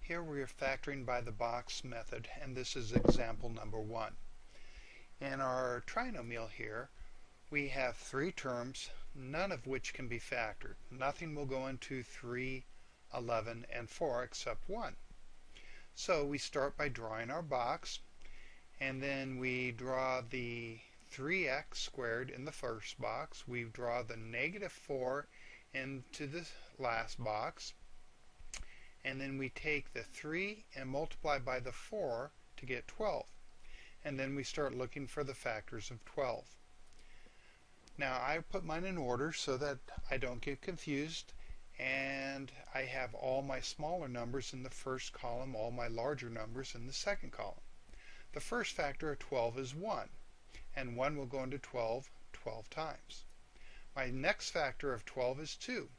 Here we are factoring by the box method, and this is example number 1. In our trinomial here, we have 3 terms, none of which can be factored. Nothing will go into 3, 11, and 4 except 1. So we start by drawing our box, and then we draw the 3x squared in the first box. We draw the negative 4 into the last box. And then we take the 3 and multiply by the 4 to get 12. And then we start looking for the factors of 12. Now I put mine in order so that I don't get confused, and I have all my smaller numbers in the first column, all my larger numbers in the second column. The first factor of 12 is 1, and 1 will go into 12 12 times. My next factor of 12 is 2.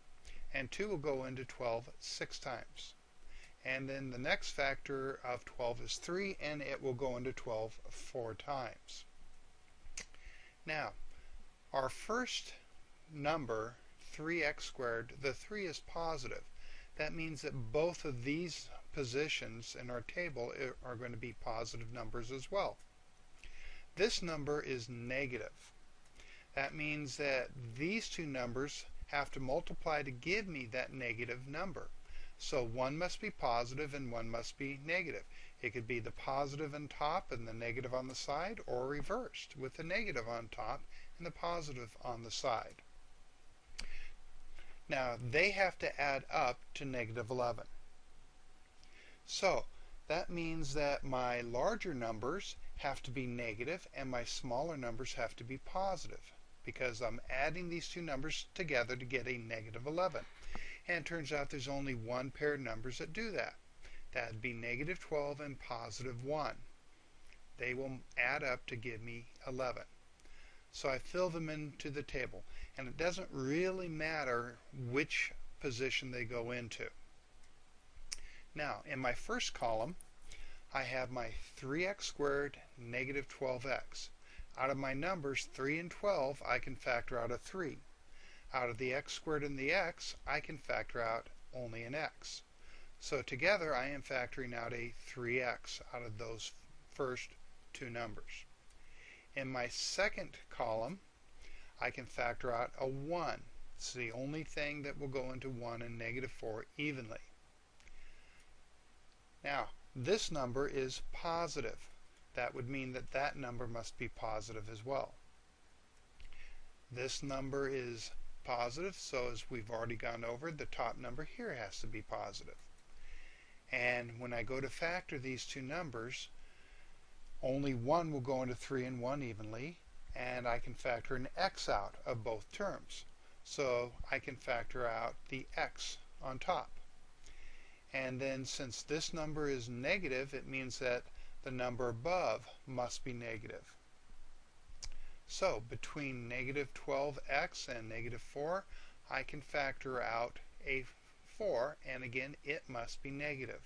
And 2 will go into 12 6 times. And then the next factor of 12 is 3, and it will go into 12 4 times. Now, our first number, 3x squared, the 3 is positive. That means that both of these positions in our table are going to be positive numbers as well. This number is negative. That means that these two numbers have to multiply to give me that negative number. So one must be positive and one must be negative. It could be the positive on top and the negative on the side, or reversed, with the negative on top and the positive on the side. Now they have to add up to negative 11. So that means that my larger numbers have to be negative and my smaller numbers have to be positive, because I'm adding these two numbers together to get a negative 11. And it turns out there's only one pair of numbers that do that. That would be negative 12 and positive 1. They will add up to give me 11. So I fill them into the table. And it doesn't really matter which position they go into. Now, in my first column, I have my 3x squared negative 12x. Out of my numbers 3 and 12, I can factor out a 3. Out of the x squared and the x, I can factor out only an x. So together I am factoring out a 3x out of those first two numbers. In my second column, I can factor out a 1. It's the only thing that will go into 1 and negative 4 evenly. Now, this number is positive. That would mean that that number must be positive as well. This number is positive, so as we've already gone over, the top number here has to be positive. And when I go to factor these two numbers, only 1 will go into 3 and 1 evenly, and I can factor an x out of both terms. So I can factor out the x on top. And then since this number is negative, it means that the number above must be negative. So between negative 12x and negative 4, I can factor out a 4, and again it must be negative.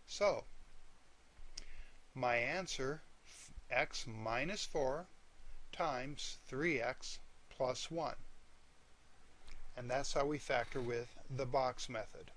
So my answer, x minus 4 times 3x plus 1. And that's how we factor with the box method.